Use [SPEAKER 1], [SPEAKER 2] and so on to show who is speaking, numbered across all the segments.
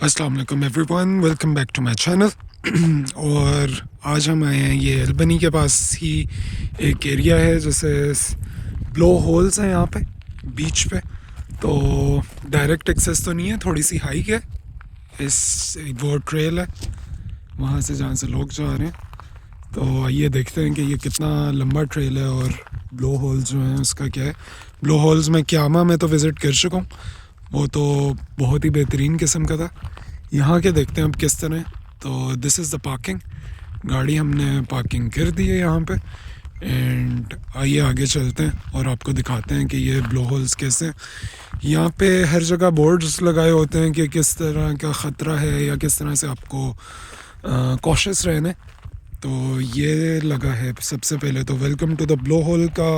[SPEAKER 1] अस्सलाम वालेकुम everyone, welcome back to my channel. और आज हम आए हैं ये अल्बनी के पास ही एक एरिया है जैसे ब्लो होल्स हैं यहाँ पे बीच पे। तो डायरेक्ट एक्सेस तो नहीं है, थोड़ी सी हाइक है। इस वो ट्रेल है वहाँ से जहाँ से लोग जा रहे हैं। तो आइए देखते हैं कि ये कितना लंबा ट्रेल है और ब्लो होल्स जो हैं उसका क्या है। ब्लो होल्स में क्यामा में तो विज़िट कर चुका हूँ, वो तो बहुत ही बेहतरीन किस्म का था। यहाँ के देखते हैं अब किस तरह। तो दिस इज़ द पार्किंग, गाड़ी हमने पार्किंग कर दी है यहाँ पे। एंड आइए आगे चलते हैं और आपको दिखाते हैं कि ये ब्लो होल्स कैसे हैं। यहाँ पे हर जगह बोर्ड्स लगाए होते हैं कि किस तरह का ख़तरा है या किस तरह से आपको कॉशियस रहना है। तो ये लगा है सबसे पहले तो welcome to the blow hole का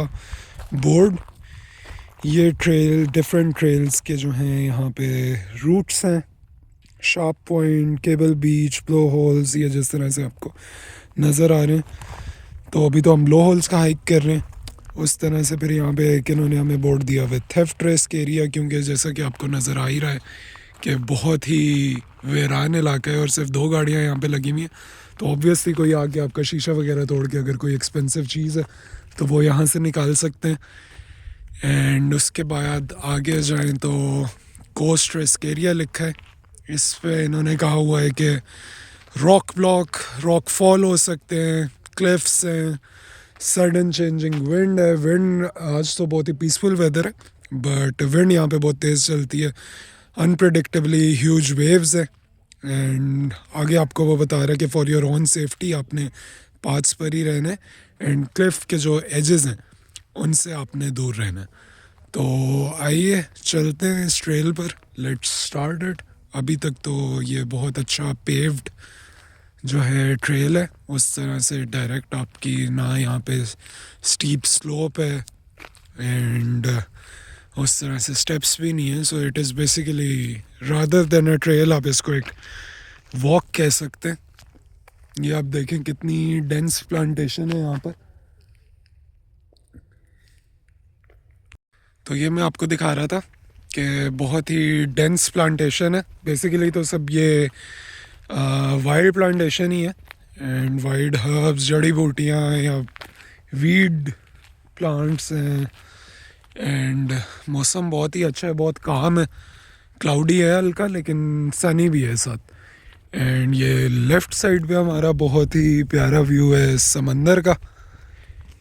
[SPEAKER 1] बोर्ड। ये ट्रेल डिफरेंट ट्रेल्स के जो हैं यहाँ पे रूट्स हैं, sharp point, Cable Beach, blow holes, ये जिस तरह से आपको नज़र आ रहे हैं। तो अभी तो हम ब्लो होल्स का हाइक कर रहे हैं उस तरह से। फिर यहाँ पे एक इन्होंने हमें बोर्ड दिया हुआ थेफ्ट रिस्क एरिया, क्योंकि जैसा कि आपको नज़र आ ही रहा है कि बहुत ही वीरान इलाका है और सिर्फ 2 गाड़ियाँ यहाँ पे लगी हुई हैं। तो ऑब्वियसली कोई आके आपका शीशा वगैरह तोड़ के अगर कोई एक्सपेंसिव चीज़ है तो वो यहाँ से निकाल सकते हैं। एंड उसके बाद आगे जाएं तो कोस्ट रिस्क एरिया लिखा है इस पे। इन्होंने कहा हुआ है कि रॉक ब्लॉक, रॉक फॉल हो सकते हैं, क्लिफ्स हैं, सडन चेंजिंग विंड है। विंड आज तो बहुत ही पीसफुल वेदर है बट विंड यहाँ पे बहुत तेज़ चलती है, अनप्रडिक्टेबली ह्यूज वेव्स है। एंड आगे आपको वो बता रहा है कि फॉर योर ओन सेफ्टी आपने पाथ्स पर ही रहना है एंड क्लिफ के जो एजेस हैं उनसे आपने दूर रहना है। तो आइए चलते हैं इस ट्रेल पर, लेट्स स्टार्ट इट। अभी तक तो ये बहुत अच्छा पेव्ड जो है ट्रेल है, उस तरह से डायरेक्ट आपकी ना यहाँ पे स्टीप स्लोप है एंड उस तरह से स्टेप्स भी नहीं है। So it is basically rather than a trail आप इसको एक वॉक कह सकते हैं। ये आप देखें कितनी डेंस प्लांटेशन है यहाँ पर। तो ये मैं आपको दिखा रहा था कि बहुत ही डेंस प्लांटेशन है। बेसिकली तो सब ये वाइल्ड प्लांटेशन ही है एंड वाइल्ड हर्ब्स, जड़ी बूटियाँ या वीड प्लांट्स हैं। एंड मौसम बहुत ही अच्छा है, बहुत काम है, क्लाउडी है हल्का लेकिन सनी भी है साथ। एंड ये लेफ़्ट साइड पे हमारा बहुत ही प्यारा व्यू है समंदर का।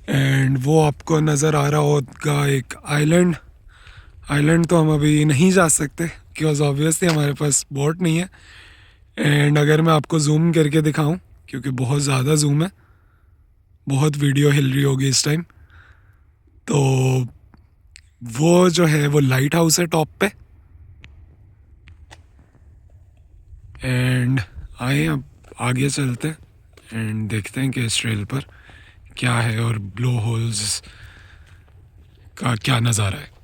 [SPEAKER 1] एंड वो आपको नज़र आ रहा होगा एक आइलैंड। आइलैंड तो हम अभी नहीं जा सकते बिकॉज़ ऑब्वियसली हमारे पास बोट नहीं है। एंड अगर मैं आपको जूम करके दिखाऊं, क्योंकि बहुत ज़्यादा जूम है, बहुत वीडियो हिल रही होगी इस टाइम, तो वो जो है वो लाइट हाउस है टॉप पे। एंड आए अब आगे चलते हैं एंड देखते हैं कि इस ट्रेल पर क्या है और ब्लो होल्स का क्या नज़ारा है।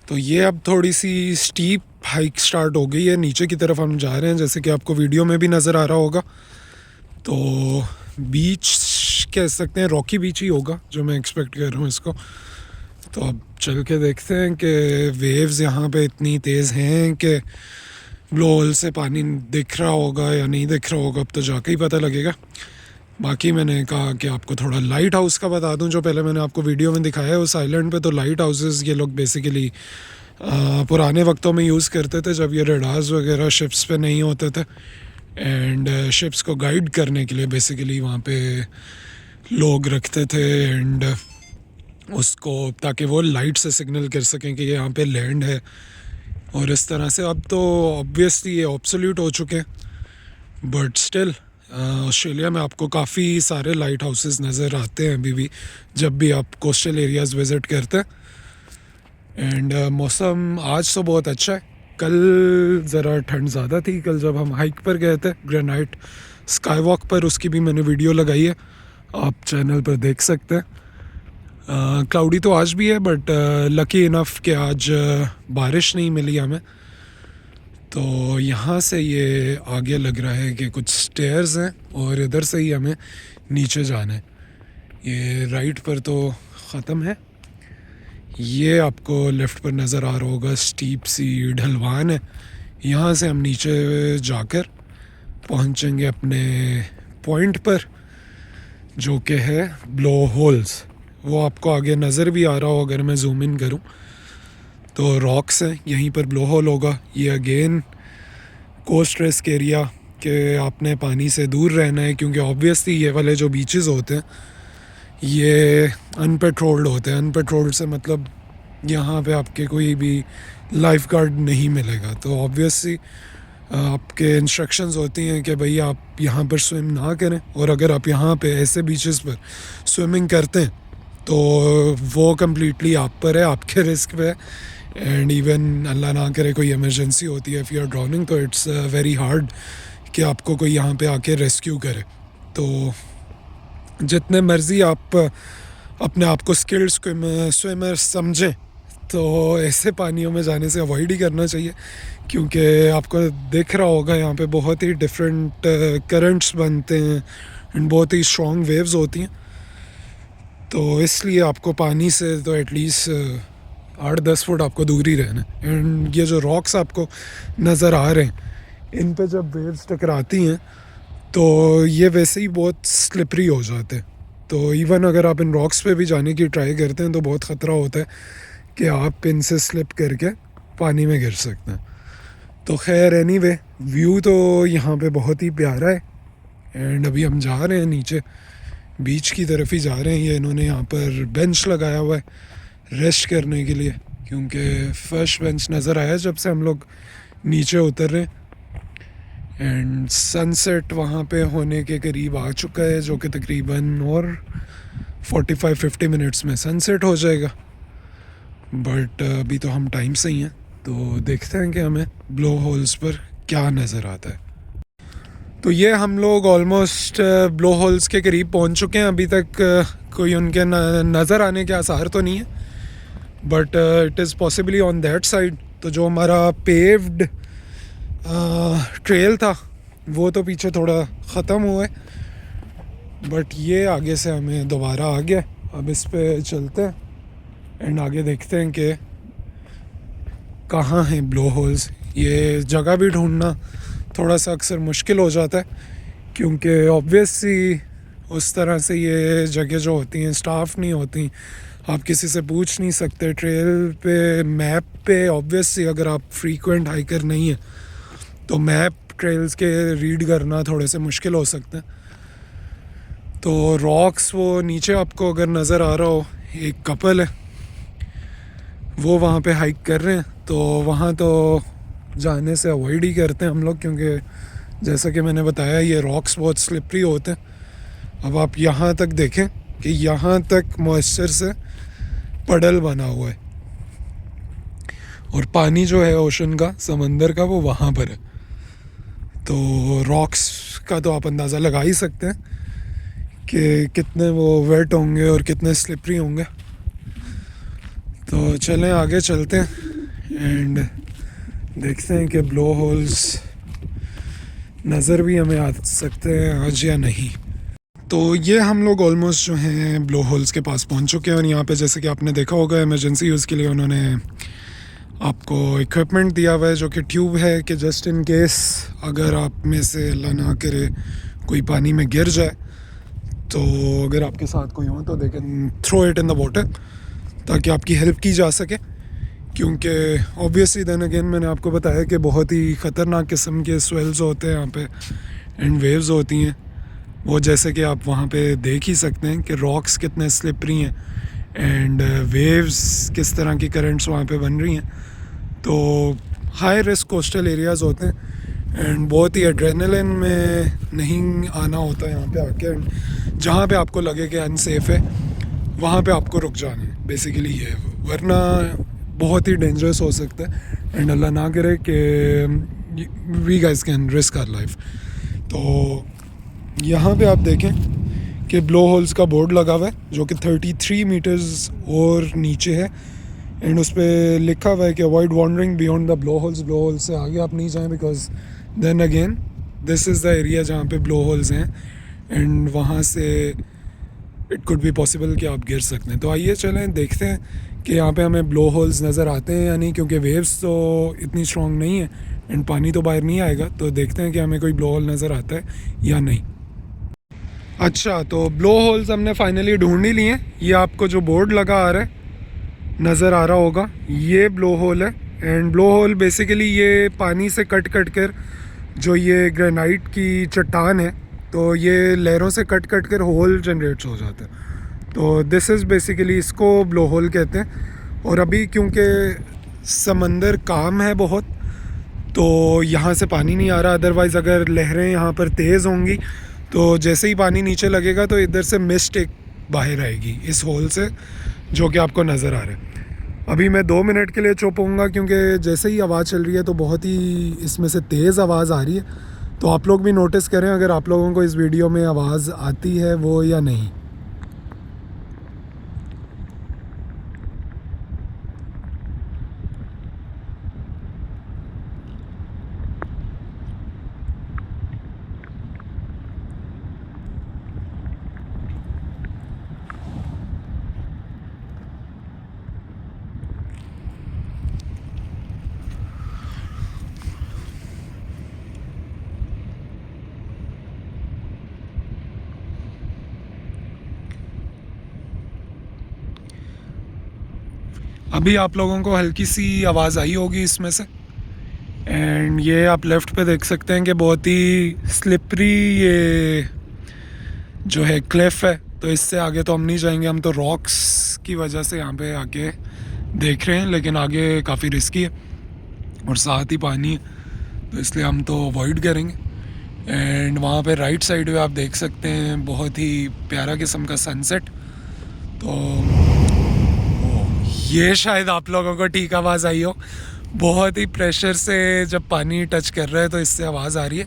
[SPEAKER 1] तो ये अब थोड़ी सी स्टीप हाइक स्टार्ट हो गई है, नीचे की तरफ हम जा रहे हैं जैसे कि आपको वीडियो में भी नज़र आ रहा होगा। तो बीच कह सकते हैं, रॉकी बीच ही होगा जो मैं एक्सपेक्ट कर रहा हूँ इसको। तो अब चल के देखते हैं कि वेव्स यहाँ पे इतनी तेज़ हैं कि ब्लो होल से पानी दिख रहा होगा या नहीं दिख रहा होगा, अब तो जाके ही पता लगेगा। बाकी मैंने कहा कि आपको थोड़ा लाइट हाउस का बता दूं जो पहले मैंने आपको वीडियो में दिखाया है उस आइलैंड पे। तो लाइट हाउसेस ये लोग बेसिकली पुराने वक्तों में यूज़ करते थे जब ये रडार्स वगैरह शिप्स पे नहीं होते थे। एंड शिप्स को गाइड करने के लिए बेसिकली वहाँ पे लोग रखते थे एंड उसको, ताकि वो लाइट से सिग्नल कर सकें कि यहाँ पे लैंड है। और इस तरह से अब तो ऑब्वियसली ये ऑब्सोल्यूट हो चुके हैं बट स्टिल ऑस्ट्रेलिया में आपको काफ़ी सारे लाइट हाउसेस नज़र आते हैं अभी भी जब भी आप कोस्टल एरियाज़ विज़िट करते हैं। एंड मौसम आज तो बहुत अच्छा है, कल ज़रा ठंड ज़्यादा थी। कल जब हम हाइक पर गए थे ग्रेनाइट स्काई वॉक पर, उसकी भी मैंने वीडियो लगाई है, आप चैनल पर देख सकते हैं। क्लाउडी तो आज भी है बट लकी इनफ कि आज बारिश नहीं मिली हमें। तो यहाँ से ये आगे लग रहा है कि कुछ स्टेयर्स हैं और इधर से ही हमें नीचे जाना है। ये राइट पर तो ख़त्म है, ये आपको लेफ़्ट पर नज़र आ रहा होगा स्टीप सी ढलवान है, यहाँ से हम नीचे जाकर पहुँचेंगे अपने पॉइंट पर, जो कि है ब्लो होल्स। वो आपको आगे नज़र भी आ रहा हो अगर मैं जूम इन करूँ तो। रॉक्स हैं, यहीं पर ब्लो होल होगा। ये अगेन कोस्ट रिस्क एरिया के आपने पानी से दूर रहना है, क्योंकि ऑब्वियसली ये वाले जो बीचेस होते हैं ये अनपेट्रोल्ड होते हैं। अनपेट्रोल्ड से मतलब यहाँ पे आपके कोई भी लाइफ गार्ड नहीं मिलेगा। तो ऑब्वियसली आपके इंस्ट्रक्शंस होती हैं कि भाई आप यहाँ पर स्विम ना करें, और अगर आप यहाँ पे ऐसे बीचेस पर स्विमिंग करते हैं तो वो कम्प्लीटली आप पर है, आपके रिस्क पे है। एंड इवन अल्लाह ना करे कोई इमरजेंसी होती है, इफ़ यू आर ड्राउनिंग, तो इट्स वेरी हार्ड कि आपको कोई यहाँ पे आके रेस्क्यू करे। तो जितने मर्ज़ी आप अपने आप को स्किल्ड स्विमर समझें, तो ऐसे पानियों में जाने से अवॉइड ही करना चाहिए, क्योंकि आपको दिख रहा होगा यहाँ पे बहुत ही डिफरेंट करंट्स बनते हैं एंड बहुत ही स्ट्रॉन्ग वेव्स होती हैं। तो इसलिए आपको पानी से तो एटलीस्ट 8-10 फुट आपको दूर ही रहना है। एंड ये जो रॉक्स आपको नज़र आ रहे हैं, इन पे जब वेव्स टकराती हैं तो ये वैसे ही बहुत स्लिपरी हो जाते हैं। तो इवन अगर आप इन रॉक्स पे भी जाने की ट्राई करते हैं तो बहुत ख़तरा होता है कि आप इनसे स्लिप करके पानी में गिर सकते हैं। तो खैर एनीवे, व्यू तो यहाँ पे बहुत ही प्यारा है। एंड अभी हम जा रहे हैं नीचे, बीच की तरफ ही जा रहे हैं। ये इन्होंने यहाँ पर बेंच लगाया हुआ है रेस्ट करने के लिए, क्योंकि फर्स्ट बेंच नज़र आया जब से हम लोग नीचे उतर रहे हैं। एंड सनसेट वहाँ पे होने के करीब आ चुका है, जो कि तकरीबन और 45-50 मिनट्स में सनसेट हो जाएगा। बट अभी तो हम टाइम से ही हैं, तो देखते हैं कि हमें ब्लो होल्स पर क्या नज़र आता है। तो ये हम लोग ऑलमोस्ट ब्लो होल्स के करीब पहुँच चुके हैं। अभी तक कोई उनके नज़र आने के आसार तो नहीं है, but it is possibly on that side. तो जो हमारा पेव्ड ट्रेल था वो तो पीछे थोड़ा ख़त्म हुआ है, बट ये आगे से हमें दोबारा आ गया। अब इस पे चलते हैं एंड आगे देखते हैं कि कहाँ हैं ब्लो होल्स। ये जगह भी ढूंढना थोड़ा सा अक्सर मुश्किल हो जाता है, क्योंकि ऑब्वियसली उस तरह से ये जगह जो होती हैं स्टाफ नहीं होती, आप किसी से पूछ नहीं सकते। ट्रेल पे मैप पे ऑब्वियसली अगर आप फ्रीक्वेंट हाइकर नहीं है तो मैप ट्रेल्स के रीड करना थोड़े से मुश्किल हो सकते हैं। तो रॉक्स वो नीचे आपको अगर नज़र आ रहा हो, एक कपल है वो वहाँ पे हाइक कर रहे हैं, तो वहाँ तो जाने से अवॉइड ही करते हैं हम लोग, क्योंकि जैसा कि मैंने बताया ये रॉक्स बहुत स्लिपरी होते हैं। अब आप यहाँ तक देखें कि यहाँ तक मॉइस्चर से पडल बना हुआ है, और पानी जो है ओशन का, समंदर का, वो वहाँ पर है। तो रॉक्स का तो आप अंदाज़ा लगा ही सकते हैं कि कितने वो वेट होंगे और कितने स्लिपरी होंगे। तो चलें आगे चलते हैं एंड देखते हैं कि ब्लो होल्स नज़र भी हमें आ सकते हैं आज या नहीं। तो ये हम लोग ऑलमोस्ट जो हैं ब्लो होल्स के पास पहुंच चुके हैं, और यहाँ पे जैसे कि आपने देखा होगा इमरजेंसी यूज़ के लिए उन्होंने आपको इक्विपमेंट दिया हुआ है, जो कि ट्यूब है कि जस्ट इन केस अगर आप में से अल्लाह ना करे कोई पानी में गिर जाए, तो अगर आपके साथ कोई हो तो they can throw it in the water, ताकि आपकी हेल्प की जा सके। क्योंकि ऑब्वियसली देन अगेन मैंने आपको बताया कि बहुत ही ख़तरनाक किस्म के स्वेल्स होते हैं यहाँ पे एंड वेव्स होती हैं। वो जैसे कि आप वहाँ पे देख ही सकते हैं कि रॉक्स कितने स्लिपरी हैं एंड वेव्स किस तरह की करंट्स वहाँ पे बन रही हैं। तो हाई रिस्क कोस्टल एरियाज़ होते हैं एंड बहुत ही एड्रेनलिन में नहीं आना होता है यहाँ पे आके। जहाँ पे आपको लगे कि अनसेफ़ है वहाँ पे आपको रुक जाना है, बेसिकली ये, वरना बहुत ही डेंजरस हो सकता है एंड अल्लाह ना करे कि we guys can risk our life. तो यहाँ पे आप देखें कि ब्लो होल्स का बोर्ड लगा हुआ है, जो कि 33 मीटर्स और नीचे है एंड उस पर लिखा हुआ है कि avoid wandering beyond the blow holes. Blow holes से आगे आप नहीं जाएं, because then again this is the area जहाँ पे ब्लो होल्स हैं एंड वहाँ से इट कुड बी पॉसिबल कि आप गिर सकते हैं। तो आइए चलें देखते हैं कि यहाँ पे हमें ब्लो होल्स नज़र आते हैं या नहीं, क्योंकि वेव्स तो इतनी स्ट्रॉन्ग नहीं है एंड पानी तो बाहर नहीं आएगा। तो देखते हैं कि हमें कोई ब्लो होल नज़र आता है या नहीं। अच्छा, तो ब्लो होल्स हमने फाइनली ढूंढ ही लिए हैं। ये आपको जो बोर्ड लगा आ रहा है नज़र आ रहा होगा, ये ब्लो होल है। एंड ब्लो होल बेसिकली ये पानी से कट कर जो ये ग्रेनाइट की चट्टान है, तो ये लहरों से कट कर होल जनरेट्स हो जाता है। तो दिस इज़ बेसिकली, इसको ब्लो होल कहते हैं। और अभी क्योंकि समंदर काम है बहुत, तो यहाँ से पानी नहीं आ रहा। अदरवाइज़ अगर लहरें यहाँ पर तेज़ होंगी तो जैसे ही पानी नीचे लगेगा तो इधर से मिस्ट एक बाहर आएगी इस होल से, जो कि आपको नज़र आ रहा है। अभी मैं 2 मिनट के लिए चुप होऊंगा, क्योंकि जैसे ही आवाज़ चल रही है तो बहुत ही इसमें से तेज़ आवाज़ आ रही है। तो आप लोग भी नोटिस करें अगर आप लोगों को इस वीडियो में आवाज़ आती है वो या नहीं। अभी आप लोगों को हल्की सी आवाज़ आई होगी इसमें से। एंड ये आप लेफ़्ट पे देख सकते हैं कि बहुत ही स्लिपरी ये जो है क्लिफ है। तो इससे आगे तो हम नहीं जाएंगे, हम तो रॉक्स की वजह से यहाँ पे आगे देख रहे हैं, लेकिन आगे काफ़ी रिस्की है और साथ ही पानी है, तो इसलिए हम तो अवॉइड करेंगे। एंड वहाँ पे राइट साइड पे आप देख सकते हैं बहुत ही प्यारा किस्म का सनसेट। तो ये शायद आप लोगों को ठीक आवाज़ आई हो। बहुत ही प्रेशर से जब पानी टच कर रहा है तो इससे आवाज़ आ रही है,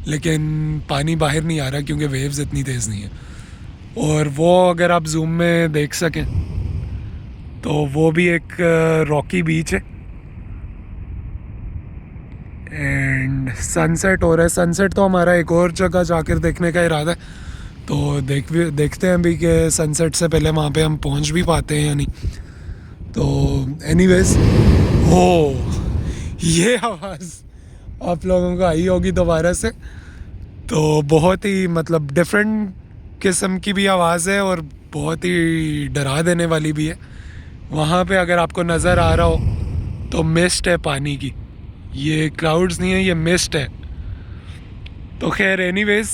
[SPEAKER 1] लेकिन पानी बाहर नहीं आ रहा क्योंकि वेव्स इतनी तेज़ नहीं है। और वो अगर आप जूम में देख सकें तो वो भी एक रॉकी बीच है एंड सनसेट हो रहा है। सनसेट तो हमारा एक और जगह जाकर देखने का इरादा है, तो देखते हैं अभी कि सनसेट से पहले वहाँ पे हम पहुँच भी पाते हैं या नहीं। तो एनीवेज, हो ये आवाज़ आप लोगों को आई होगी दोबारा से। तो बहुत ही मतलब डिफरेंट किस्म की भी आवाज़ है और बहुत ही डरा देने वाली भी है। वहाँ पे अगर आपको नज़र आ रहा हो तो मिस्ट है पानी की, ये क्लाउड्स नहीं है, ये मिस्ट है। तो खैर एनीवेज,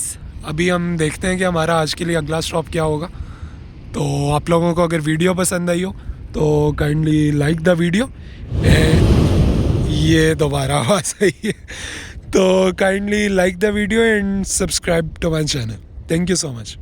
[SPEAKER 1] अभी हम देखते हैं कि हमारा आज के लिए अगला स्टॉप क्या होगा। तो आप लोगों को अगर वीडियो पसंद आई हो तो काइंडली लाइक द वीडियो। ये दोबारा आवाज़ आई है, तो kindly like the video and subscribe to my channel. Thank you so much.